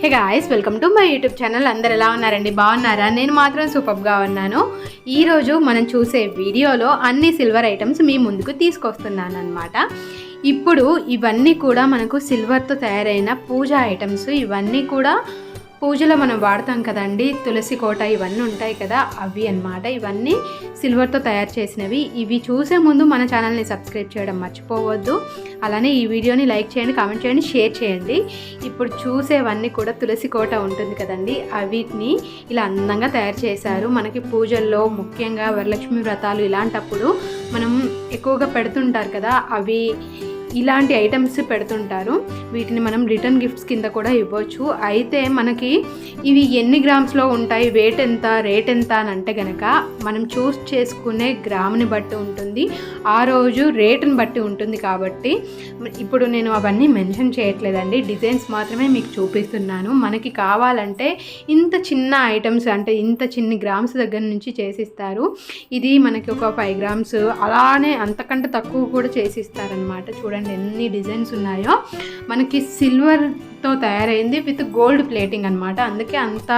Hey guys, welcome to my YouTube channel. అందరు ఎలా ఉన్నారండి? బాగున్నారా? నేను మాత్రం సూపర్గా ఉన్నాను. ఈరోజు మనం చూసే వీడియోలో అన్ని సిల్వర్ ఐటమ్స్ మీ ముందుకు తీసుకొస్తున్నాను అనమాట. ఇప్పుడు ఇవన్నీ కూడా మనకు సిల్వర్తో తయారైన పూజా ఐటమ్స్. ఇవన్నీ కూడా పూజలో మనం వాడతాం కదండి, తులసి కోట ఇవన్నీ ఉంటాయి కదా, అవి అన్నమాట. ఇవన్నీ సిల్వర్తో తయారు చేసినవి. ఇవి చూసే ముందు మన ఛానల్ని సబ్స్క్రైబ్ చేయడం మర్చిపోవద్దు. అలానే ఈ వీడియోని లైక్ చేయండి, కామెంట్ చేయండి, షేర్ చేయండి. ఇప్పుడు చూసేవన్నీ కూడా తులసి కోట ఉంటుంది కదండి, అవిటిని ఇలా అందంగా తయారు చేశారు. మనకి పూజల్లో ముఖ్యంగా వరలక్ష్మి వ్రతాలు ఇలాంటప్పుడు మనం ఎక్కువగా పెడుతుంటారు కదా, అవి ఇలాంటి ఐటమ్స్ పెడుతుంటారు. వీటిని మనం రిటర్న్ గిఫ్ట్స్ కింద కూడా ఇవ్వచ్చు. అయితే మనకి ఇవి ఎన్ని గ్రామ్స్లో ఉంటాయి, వెయిట్ ఎంత, రేట్ ఎంత అని అంటే కనుక మనం చూస్ చేసుకునే గ్రామ్ని బట్టి ఉంటుంది, ఆ రోజు రేటుని బట్టి ఉంటుంది. కాబట్టి ఇప్పుడు నేను అవన్నీ మెన్షన్ చేయట్లేదండి, డిజైన్స్ మాత్రమే మీకు చూపిస్తున్నాను. మనకి కావాలంటే ఇంత చిన్న ఐటమ్స్, అంటే ఇంత చిన్ని గ్రామ్స్ దగ్గర నుంచి చేసిస్తారు. ఇది మనకి ఒక 5 గ్రామ్స్ అలానే అంతకంటే తక్కువ కూడా చేసిస్తారనమాట. చూడండి ఎన్ని డిజైన్స్ ఉన్నాయో. మనకి సిల్వర్తో తయారైంది విత్ గోల్డ్ ప్లేటింగ్ అనమాట, అందుకే అంత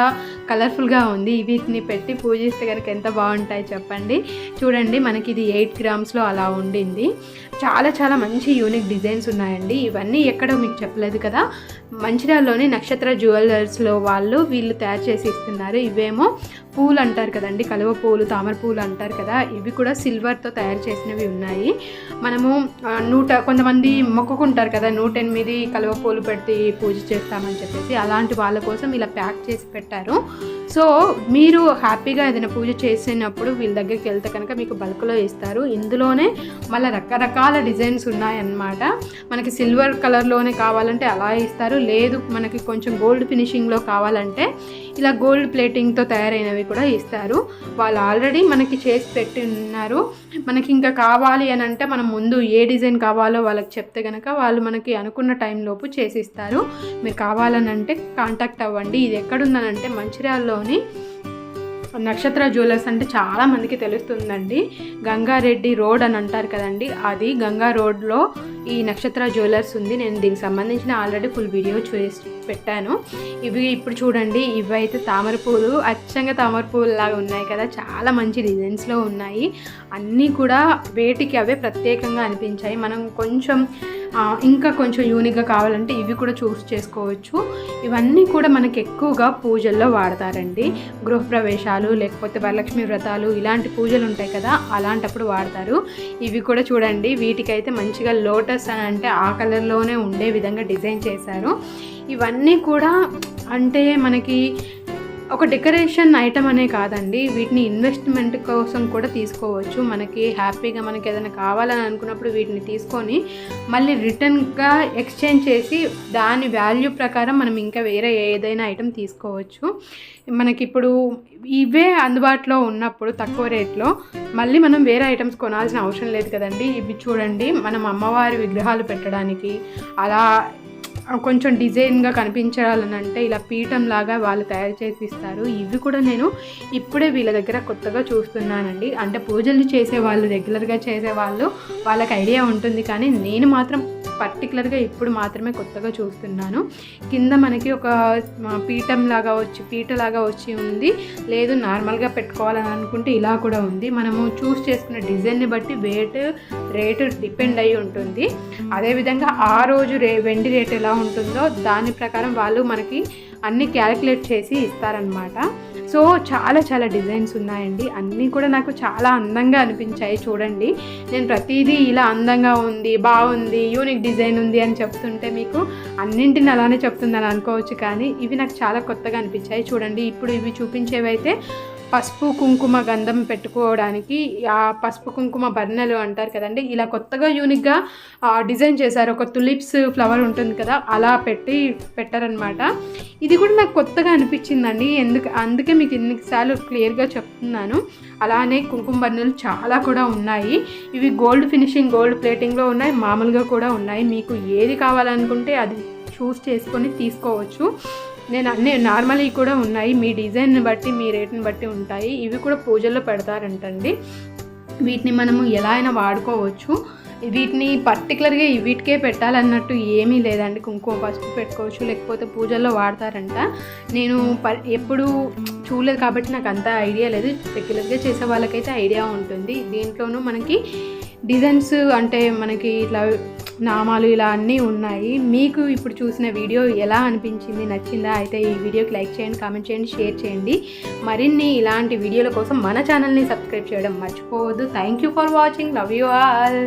కలర్ఫుల్గా ఉంది. వీటిని పెట్టి పూజిస్తే కనుక ఎంత బాగుంటాయి చెప్పండి. చూడండి మనకి ఇది 8 గ్రామ్స్లో అలా ఉండింది. చాలా చాలా మంచి యూనిక్ డిజైన్స్ ఉన్నాయండి. ఇవన్నీ ఎక్కడో మీకు చెప్పలేదు కదా, మంచిర్యాలలోని నక్షత్ర జ్యువెలర్స్లో వీళ్ళు తయారు చేసి ఇస్తున్నారు. ఇవేమో పూలు అంటారు కదండి, కలువ పూలు, తామర పూలు అంటారు కదా, ఇవి కూడా సిల్వర్తో తయారు చేసినవి ఉన్నాయి. మనము కొంతమంది మొక్కుకుంటారు కదా, 108 కలువ పూలు పెట్టి పూజ చేస్తామని చెప్పేసి, అలాంటి వాళ్ళ కోసం ఇలా ప్యాక్ చేసి పెట్టారు. సో మీరు హ్యాపీగా ఏదైనా పూజ చేసినప్పుడు వీళ్ళ దగ్గరికి వెళ్తే కనుక మీకు బల్క్లో ఇస్తారు. ఇందులోనే మళ్ళీ రకరకాల డిజైన్స్ ఉన్నాయన్నమాట. మనకి సిల్వర్ కలర్లోనే కావాలంటే అలా ఇస్తారు, లేదు మనకి కొంచెం గోల్డ్ ఫినిషింగ్లో కావాలంటే ఇలా గోల్డ్ ప్లేటింగ్తో తయారైనవి కూడా ఇస్తారు. వాళ్ళు ఆల్రెడీ మనకి చేసి పెట్టి ఉన్నారు. మనకి ఇంకా కావాలి అని అంటే మనం ముందు ఏ డిజైన్ కావాలో వాళ్ళకి చెప్తే కనుక వాళ్ళు మనకి అనుకున్న టైంలోపు చేసి ఇస్తారు. మీరు కావాలని అంటే కాంటాక్ట్ అవ్వండి. ఇది ఎక్కడుందనంటే మంచిర్యాలలోని నక్షత్ర జ్యువెలర్స్ అంటే చాలా మందికి తెలుస్తుందండి. గంగారెడ్డి రోడ్ అని అంటారు కదండి, అది గంగా రోడ్లో ఈ నక్షత్ర జ్యువెలర్స్ ఉంది. నేను దీనికి సంబంధించిన ఆల్రెడీ ఫుల్ వీడియో చేసి పెట్టాను. ఇవి ఇప్పుడు చూడండి, ఇవైతే తామర పూలు, అచ్చంగా తామర పూలు లాగా ఉన్నాయి కదా, చాలా మంచి డిజైన్స్లో ఉన్నాయి. అన్నీ కూడా వేటికి అవే ప్రత్యేకంగా అనిపించాయి. మనం ఇంకా కొంచెం యూనిక్గా కావాలంటే ఇవి కూడా చూస్ చేసుకోవచ్చు. ఇవన్నీ కూడా మనకి ఎక్కువగా పూజల్లో వాడతారండి. గృహప్రవేశాలు లేకపోతే వరలక్ష్మి వ్రతాలు ఇలాంటి పూజలు ఉంటాయి కదా, అలాంటప్పుడు వాడతారు. ఇవి కూడా చూడండి, వీటికైతే మంచిగా లోటస్ అని అంటే ఆ కలర్లోనే ఉండే విధంగా డిజైన్ చేశారు. ఇవన్నీ కూడా అంటే మనకి ఒక డెకరేషన్ ఐటమ్ అనే కాదండి, వీటిని ఇన్వెస్ట్మెంట్ కోసం కూడా తీసుకోవచ్చు. మనకి హ్యాపీగా మనకి ఏదైనా కావాలని అనుకున్నప్పుడు వీటిని తీసుకొని మళ్ళీ రిటర్న్గా ఎక్స్చేంజ్ చేసి దాని వాల్యూ ప్రకారం మనం ఇంకా వేరే ఏదైనా ఐటమ్ తీసుకోవచ్చు. మనకి ఇప్పుడు ఇవే అందుబాటులో ఉన్నప్పుడు తక్కువ రేట్లో మళ్ళీ మనం వేరే ఐటమ్స్ కొనాల్సిన అవసరం లేదు కదండి. ఇవి చూడండి, మనం అమ్మవారి విగ్రహాలు పెట్టడానికి అలా కొంచెం డిజైన్గా కనిపించాలని అంటే ఇలా పీఠం లాగా వాళ్ళు తయారు చేసి ఇస్తారు. ఇవి కూడా నేను ఇప్పుడే వీళ్ళ దగ్గర కొత్తగా చూస్తున్నానండి. అంటే పూజలు చేసేవాళ్ళు, రెగ్యులర్గా చేసేవాళ్ళు వాళ్ళకి ఐడియా ఉంటుంది, కానీ నేను మాత్రం పర్టికులర్గా ఇప్పుడు మాత్రమే కొత్తగా చూస్తున్నాను. కింద మనకి ఒక పీటలాగా వచ్చి ఉంది, లేదు నార్మల్గా పెట్టుకోవాలని అనుకుంటే ఇలా కూడా ఉంది. మనము చూస్ చేసుకున్న డిజైన్ని బట్టి రేటు డిపెండ్ అయి ఉంటుంది. అదేవిధంగా ఆ రోజు వెండి రేట్ ఎలా ఉంటుందో దాని ప్రకారం వాళ్ళు మనకి అన్నీ క్యాలిక్యులేట్ చేసి ఇస్తారనమాట. సో చాలా చాలా డిజైన్స్ ఉన్నాయండి. అన్నీ కూడా నాకు చాలా అందంగా అనిపించాయి. చూడండి, నేను ప్రతిదీ ఇలా అందంగా ఉంది, బాగుంది, యూనిక్ డిజైన్ ఉంది అని చెప్తుంటే మీకు అన్నింటిని అలానే చెప్తుందని అనుకోవచ్చు, కానీ ఇవి నాకు చాలా కొత్తగా అనిపించాయి. చూడండి, ఇప్పుడు ఇవి చూపించేవైతే పసుపు కుంకుమ గంధం పెట్టుకోవడానికి ఆ పసుపు కుంకుమ బర్నెలు అంటారు కదండి, ఇలా కొత్తగా యూనిక్గా డిజైన్ చేశారు. ఒక తులిప్స్ ఫ్లవర్ ఉంటుంది కదా, అలా పెట్టారనమాట. ఇది కూడా నాకు కొత్తగా అనిపించిందండి, అందుకే మీకు ఎన్నిసార్లు క్లియర్గా చెప్తున్నాను. అలానే కుంకుమ బర్నెలు చాలా కూడా ఉన్నాయి. ఇవి గోల్డ్ ఫినిషింగ్, గోల్డ్ ప్లేటింగ్లో ఉన్నాయి, మామూలుగా కూడా ఉన్నాయి. మీకు ఏది కావాలనుకుంటే అది చూస్ చేసుకొని తీసుకోవచ్చు. నేను అన్నీ నార్మల్ కూడా ఉన్నాయి, మీ డిజైన్ని బట్టి మీ రేట్ని బట్టి ఉంటాయి. ఇవి కూడా పూజల్లో పెడతారంటండి. వీటిని మనము ఎలా అయినా వాడుకోవచ్చు. వీటిని పర్టికులర్గా వీటికే పెట్టాలన్నట్టు ఏమీ లేదండి. కుంకుమ పసుపు పెట్టుకోవచ్చు, లేకపోతే పూజల్లో వాడతారంట. నేను ఎప్పుడు చూడలేదు కాబట్టి నాకు అంత ఐడియా లేదు. రెగ్యులర్గా చేసే వాళ్ళకైతే ఐడియా ఉంటుంది. దీంట్లోనూ మనకి డిజైన్స్ అంటే మనకి ఇట్లా నామాలు ఇలా అన్నీ ఉన్నాయి. మీకు ఇప్పుడు చూసిన వీడియో ఎలా అనిపించింది, నచ్చిందా? అయితే ఈ వీడియోకి లైక్ చేయండి, కామెంట్ చేయండి, షేర్ చేయండి. మరిన్ని ఇలాంటి వీడియోల కోసం మన ఛానల్ని సబ్స్క్రైబ్ చేయడం మర్చిపోవద్దు. Thank you for watching. Love you all.